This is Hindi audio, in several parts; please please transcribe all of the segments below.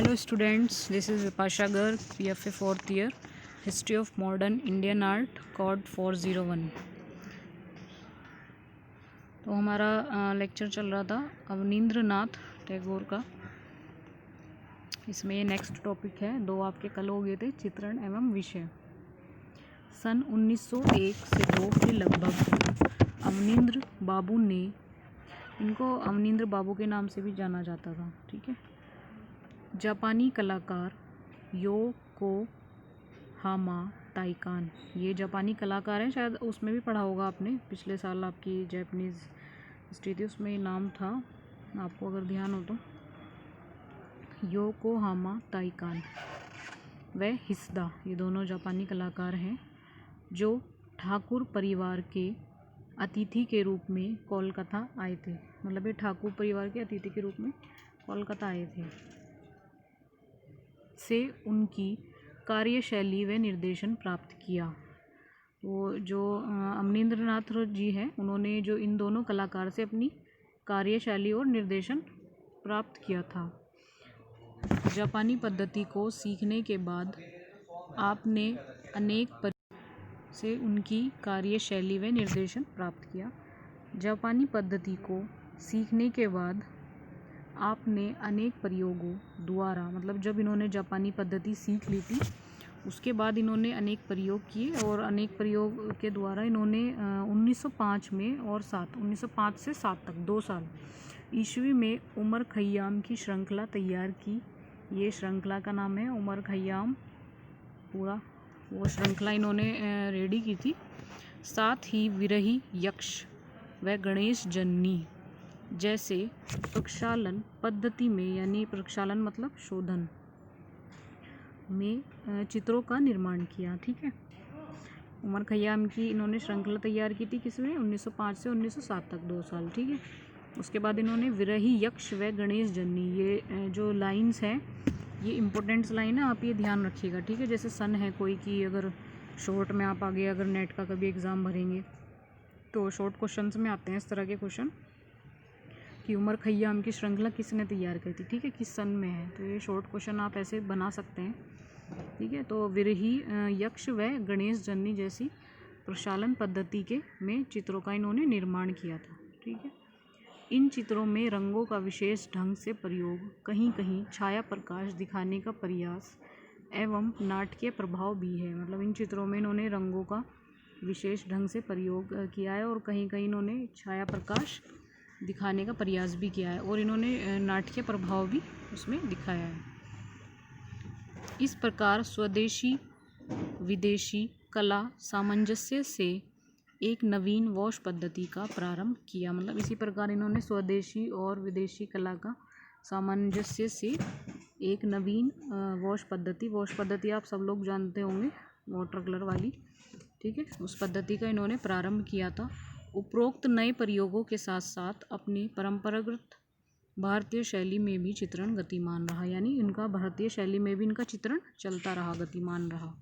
Hello students, this is Vipasha Garg, PFA 4th year, History of Modern Indian Art, Code 401। तो हमारा लेक्चर चल रहा था अवनींद्रनाथ टैगोर का। इसमें ये नेक्स्ट टॉपिक है, दो आपके कल हो गए थे, चित्रण एवं विषय। सन 1901 से 2 के लगभग अवनींद्र बाबू ने, इनको अवनींद्र बाबू के नाम से भी जाना जाता था, ठीक है, जापानी कलाकार योकोहामा ताइकान, ये जापानी कलाकार हैं, शायद उसमें भी पढ़ा होगा आपने, पिछले साल आपकी जापानीज़ हिस्ट्री थी उसमें ये नाम था, आपको अगर ध्यान हो तो। योकोहामा ताइकान व हिसदा, ये दोनों जापानी कलाकार हैं जो ठाकुर परिवार के अतिथि के रूप में कोलकाता आए थे। मतलब ये ठाकुर परिवार के अतिथि के रूप में कोलकाता आए थे। से उनकी कार्यशैली व निर्देशन प्राप्त किया। वो जो अवनींद्रनाथ जी हैं, उन्होंने जो इन दोनों कलाकार से अपनी कार्यशैली और निर्देशन प्राप्त किया था। जापानी पद्धति को सीखने के बाद आपने अनेक से उनकी कार्यशैली व निर्देशन प्राप्त किया। जापानी पद्धति को सीखने के बाद आपने अनेक प्रयोगों द्वारा, मतलब जब इन्होंने जापानी पद्धति सीख ली थी उसके बाद इन्होंने अनेक प्रयोग किए और अनेक प्रयोग के द्वारा इन्होंने 1905 में और 1905 से 7 तक 2 साल ईस्वी में उमर खय्याम की श्रृंखला तैयार की। ये श्रृंखला का नाम है उमर खय्याम, पूरा वो श्रृंखला इन्होंने रेडी की थी। साथ ही विरही यक्ष व गणेश जन्नी जैसे प्रक्षालन पद्धति में, यानी प्रक्षालन मतलब शोधन में चित्रों का निर्माण किया, ठीक है। उमर खय्याम की इन्होंने श्रृंखला तैयार की थी किसमें, 1905 से 1907 तक 2 साल, ठीक है। उसके बाद इन्होंने विरही यक्ष व गणेश जन्नी, ये जो लाइंस हैं ये इम्पोर्टेंट्स लाइन है, आप ये ध्यान रखिएगा, ठीक है। जैसे सन है कोई की, अगर शॉर्ट में आप आगे अगर नेट का कभी एग्ज़ाम भरेंगे तो शॉर्ट क्वेश्चंस में आते हैं इस तरह के क्वेश्चन कि उमर खय्याम की श्रृंखला किसने तैयार की थी, ठीक है, किस सन में है, तो ये शॉर्ट क्वेश्चन आप ऐसे बना सकते हैं, ठीक है। तो विरही यक्ष व गणेश जन्नी जैसी प्रक्षालन पद्धति के में चित्रों का इन्होंने निर्माण किया था, ठीक है। इन चित्रों में रंगों का विशेष ढंग से प्रयोग, कहीं कहीं छाया प्रकाश दिखाने का प्रयास एवं नाटकीय प्रभाव भी है। मतलब इन चित्रों में इन्होंने रंगों का विशेष ढंग से प्रयोग किया है और कहीं कहीं इन्होंने छाया प्रकाश दिखाने का प्रयास भी किया है और इन्होंने नाटकीय प्रभाव भी उसमें दिखाया है। इस प्रकार स्वदेशी विदेशी कला सामंजस्य से एक नवीन वॉश पद्धति का प्रारंभ किया। मतलब इसी प्रकार इन्होंने स्वदेशी और विदेशी कला का सामंजस्य से एक नवीन वॉश पद्धति आप सब लोग जानते होंगे, वाटर कलर वाली, ठीक है, उस पद्धति का इन्होंने प्रारंभ किया था। उपरोक्त नए प्रयोगों के साथ साथ अपनी परंपरागत भारतीय शैली में भी चित्रण गतिमान रहा, यानी इनका भारतीय शैली में भी इनका चित्रण चलता रहा, गतिमान रहा।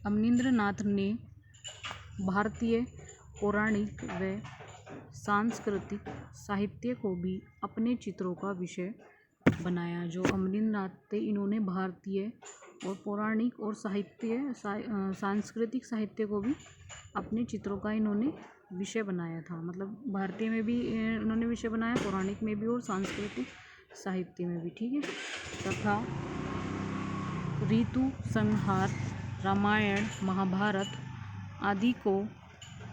अवनींद्रनाथ ने भारतीय पौराणिक व सांस्कृतिक साहित्य को भी अपने चित्रों का विषय बनाया। जो अवनींद्रनाथ थे इन्होंने भारतीय और पौराणिक और सांस्कृतिक साहित्य को भी अपने चित्रों का इन्होंने विषय बनाया था। मतलब भारतीय में भी इन्होंने विषय बनाया, पौराणिक में भी और सांस्कृतिक साहित्य में भी, ठीक है। तथा ऋतु संहार, रामायण, महाभारत आदि को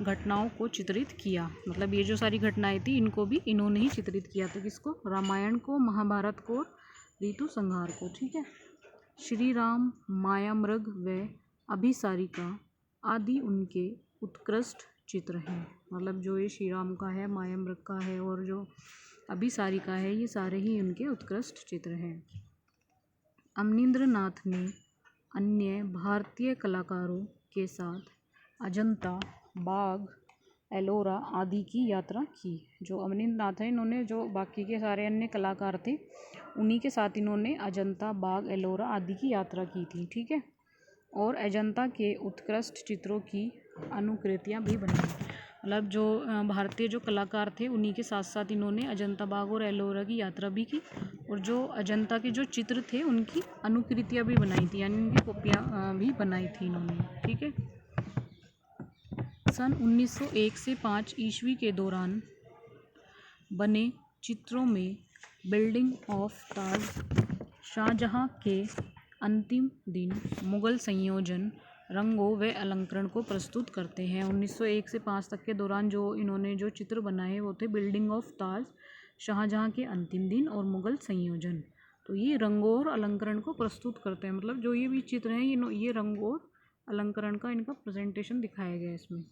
घटनाओं को चित्रित किया। मतलब ये जो सारी घटनाएं थी इनको भी इन्होंने ही चित्रित किया था, किसको, रामायण को, महाभारत को, ऋतु संहार को, ठीक है। श्री राम, मायामृग व अभिसारिका आदि उनके उत्कृष्ट चित्र हैं। मतलब जो ये श्री राम का है, मायामृग का है और जो अभिसारिका है, ये सारे ही उनके उत्कृष्ट चित्र हैं। अवनींद्रनाथ ने अन्य भारतीय कलाकारों के साथ अजंता, बाघ, एलोरा आदि की यात्रा की। जो अवनींद्रनाथ हैं इन्होंने, जो बाकी के सारे अन्य कलाकार थे उन्हीं के साथ इन्होंने अजंता, बाघ, एलोरा आदि की यात्रा की थी, ठीक है। और अजंता के उत्कृष्ट चित्रों की अनुकृतियाँ भी बनाई। मतलब जो भारतीय जो कलाकार थे उन्हीं के साथ साथ इन्होंने अजंता बाग और एलोरा की यात्रा भी की, और जो अजंता के जो चित्र थे उनकी अनुकृतियाँ भी बनाई थी, यानी उनकी कॉपियाँ भी बनाई थी इन्होंने। ठीक है। सन 1901 से 5 ईस्वी के दौरान बने चित्रों में बिल्डिंग ऑफ ताज, शाहजहाँ के अंतिम दिन, मुगल संयोजन, रंगों व अलंकरण को प्रस्तुत करते हैं। 1901 से 5 तक के दौरान जो इन्होंने जो चित्र बनाए वो थे बिल्डिंग ऑफ ताज, शाहजहाँ के अंतिम दिन और मुगल संयोजन। तो ये रंगों और अलंकरण को प्रस्तुत करते हैं, मतलब जो ये भी चित्र हैं ये रंगों और अलंकरण का इनका प्रेजेंटेशन दिखाया गया है इसमें।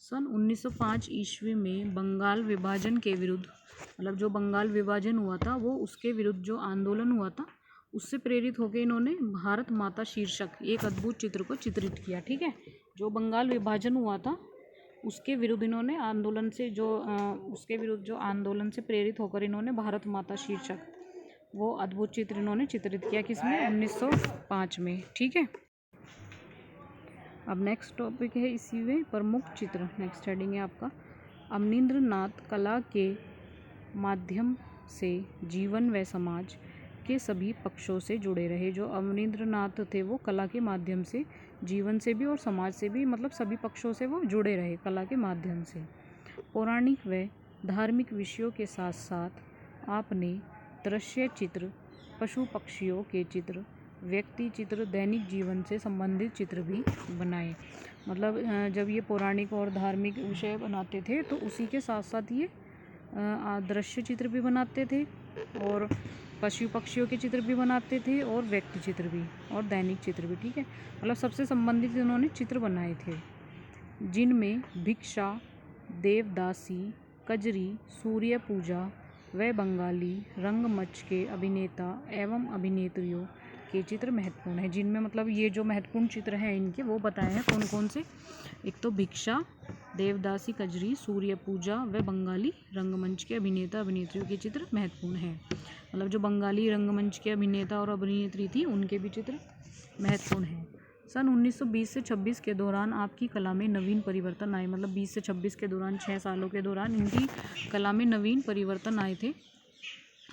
सन 1905 ईस्वी में बंगाल विभाजन के विरुद्ध, मतलब जो बंगाल विभाजन हुआ था वो उसके विरुद्ध जो आंदोलन हुआ था उससे प्रेरित होकर इन्होंने भारत माता शीर्षक एक अद्भुत चित्र को चित्रित किया। ठीक है। जो बंगाल विभाजन हुआ था उसके विरुद्ध इन्होंने आंदोलन से उसके विरुद्ध जो आंदोलन से प्रेरित होकर इन्होंने भारत माता शीर्षक वो अद्भुत चित्र इन्होंने चित्रित किया किसमें, 1905 में। ठीक है। अब नेक्स्ट टॉपिक है इसी में प्रमुख चित्र। नेक्स्ट हेडिंग है आपका अवनींद्रनाथ कला के माध्यम से जीवन व समाज के सभी पक्षों से जुड़े रहे। जो अवनींद्रनाथ थे वो कला के माध्यम से जीवन से भी और समाज से भी, मतलब सभी पक्षों से वो जुड़े रहे कला के माध्यम से। पौराणिक व धार्मिक विषयों के साथ साथ आपने दृश्य चित्र, पशु पक्षियों के चित्र, व्यक्ति चित्र, दैनिक जीवन से संबंधित चित्र भी बनाए। मतलब जब ये पौराणिक और धार्मिक विषय बनाते थे तो उसी के साथ साथ ये दृश्य चित्र भी बनाते थे और पशु पक्षियों के चित्र भी बनाते थे और व्यक्ति चित्र भी और दैनिक चित्र भी। ठीक है। मतलब सबसे संबंधित इन्होंने चित्र बनाए थे, जिनमें भिक्षा, देवदासी, कजरी, सूर्य पूजा व बंगाली रंगमंच के अभिनेता एवं अभिनेत्रियों के चित्र महत्वपूर्ण हैं। जिनमें मतलब ये जो महत्वपूर्ण चित्र हैं इनके वो बताए हैं कौन कौन से। एक तो भिक्षा, देवदासी, कजरी, सूर्य पूजा व बंगाली रंगमंच के अभिनेता अभिनेत्रियों के चित्र महत्वपूर्ण हैं। मतलब जो बंगाली रंगमंच के अभिनेता और अभिनेत्री थी उनके भी चित्र महत्वपूर्ण हैं। सन 1920 से 26 के दौरान आपकी कला में नवीन परिवर्तन आए। मतलब 20 से 26 के दौरान 6 सालों के दौरान इनकी कला में नवीन परिवर्तन आए थे।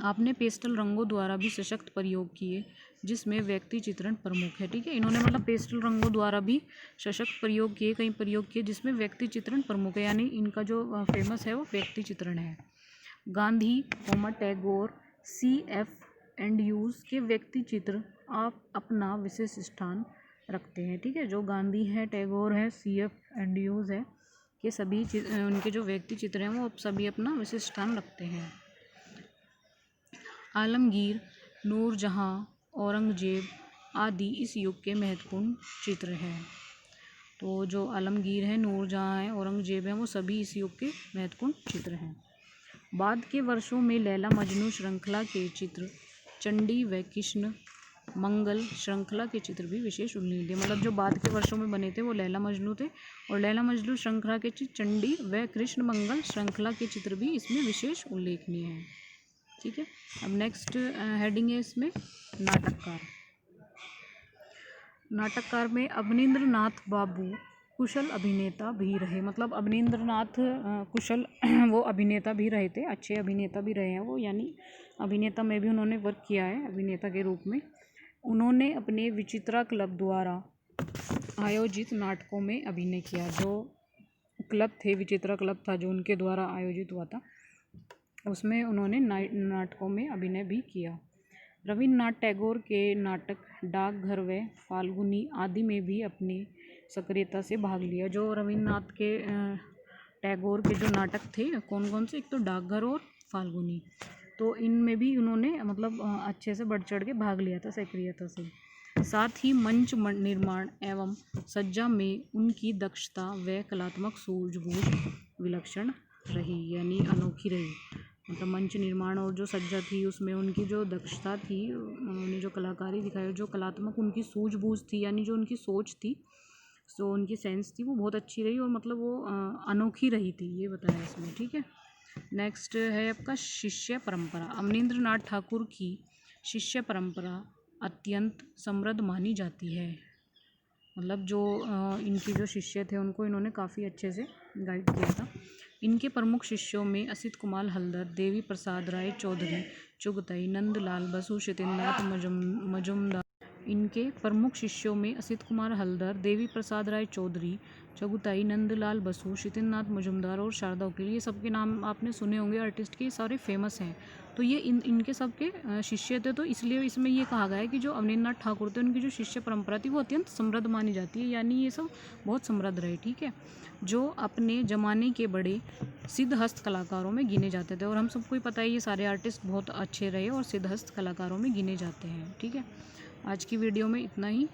आपने पेस्टल रंगों द्वारा भी सशक्त प्रयोग किए जिसमें व्यक्ति चित्रण प्रमुख है। ठीक है। इन्होंने मतलब पेस्टल रंगों द्वारा भी सशक्त प्रयोग किए, कई प्रयोग किए जिसमें व्यक्ति चित्रण प्रमुख है, यानी इनका जो फेमस है वो व्यक्ति चित्रण है। गांधी, टैगोर, CF एंड्रयूज के व्यक्ति चित्र आप अपना विशेष स्थान रखते हैं। ठीक है। जो गांधी है, टैगोर है, CF एंड्रयूज है, ये सभी उनके जो व्यक्ति चित्र हैं वो सभी अपना विशेष स्थान रखते हैं। आलमगीर, नूरजहाँ, औरंगजेब आदि इस युग के महत्वपूर्ण चित्र हैं। तो जो आलमगीर है, नूरजहाँ है, औरंगजेब है, वो सभी इस युग के महत्वपूर्ण चित्र हैं। बाद के वर्षों में लैला मजनू श्रृंखला के चित्र, चंडी व कृष्ण मंगल श्रृंखला के चित्र भी विशेष उल्लेखनीय। मतलब जो बाद के वर्षों में बने थे वो लैला मजनू थे और लैला मजनू श्रृंखला के चित्र, चंडी व कृष्ण मंगल श्रृंखला के चित्र भी इसमें विशेष उल्लेखनीय हैं। ठीक है। अब नेक्स्ट हेडिंग है इसमें नाटककार। नाटककार में अवनींद्रनाथ बाबू कुशल अभिनेता भी रहे। मतलब अवनींद्रनाथ कुशल वो अभिनेता भी रहे थे, अच्छे अभिनेता भी रहे हैं वो, यानी अभिनेता में भी उन्होंने वर्क किया है अभिनेता के रूप में। उन्होंने अपने विचित्रा क्लब द्वारा आयोजित नाटकों में अभिनय किया। जो क्लब थे, विचित्रा क्लब था जो उनके द्वारा आयोजित हुआ था, उसमें उन्होंने नाटकों में अभिनय भी किया। रविन्द्रनाथ टैगोर के नाटक डाकघर व फाल्गुनी आदि में भी अपनी सक्रियता से भाग लिया। जो रविन्द्रनाथ के टैगोर के जो नाटक थे कौन कौन से, एक तो डाकघर और फाल्गुनी, तो इनमें भी उन्होंने मतलब अच्छे से बढ़ चढ़ के भाग लिया था सक्रियता से। साथ ही मंच निर्माण एवं सज्जा में उनकी दक्षता व कलात्मक सूझबूझ विलक्षण रही, यानी अनोखी रही। मतलब मंच निर्माण और जो सज्जा थी उसमें उनकी जो दक्षता थी, उन्होंने जो कलाकारी दिखाई, जो कलात्मक उनकी सूझबूझ थी, यानी जो उनकी सोच थी, जो उनकी सेंस थी वो बहुत अच्छी रही और मतलब वो अनोखी रही थी, ये बताया इसमें। ठीक है। नेक्स्ट है आपका शिष्य परंपरा। अवनींद्रनाथ ठाकुर की शिष्य परंपरा अत्यंत समृद्ध मानी जाती है। मतलब जो इनके जो शिष्य थे उनको इन्होंने काफ़ी अच्छे से गाइड किया था। इनके प्रमुख शिष्यों में असित कुमार हल्दर, देवी प्रसाद राय चौधरी, चुगताई, नंदलाल बसु, शितेंद्रनाथ मजुमदार। इनके प्रमुख शिष्यों में असित कुमार हल्दर, देवी प्रसाद राय चौधरी, चगुताई, नंदलाल बसु, शितेंद्रनाथ मजुमदार और शारदा वकील। ये सबके नाम आपने सुने होंगे आर्टिस्ट के, सारे फेमस हैं। तो ये इनके सबके शिष्य थे, तो इसलिए इसमें ये कहा गया है कि जो अवनींद्रनाथ ठाकुर थे उनकी जो शिष्य परंपरा थी वो अत्यंत समृद्ध मानी जाती है, यानी ये सब बहुत समृद्ध रहे। ठीक है, जो अपने ज़माने के बड़े सिद्ध हस्त कलाकारों में गिने जाते थे, और हम सबको ही पता है ये सारे आर्टिस्ट बहुत अच्छे रहे और सिद्ध हस्त कलाकारों में गिने जाते हैं। ठीक है, आज की वीडियो में इतना ही।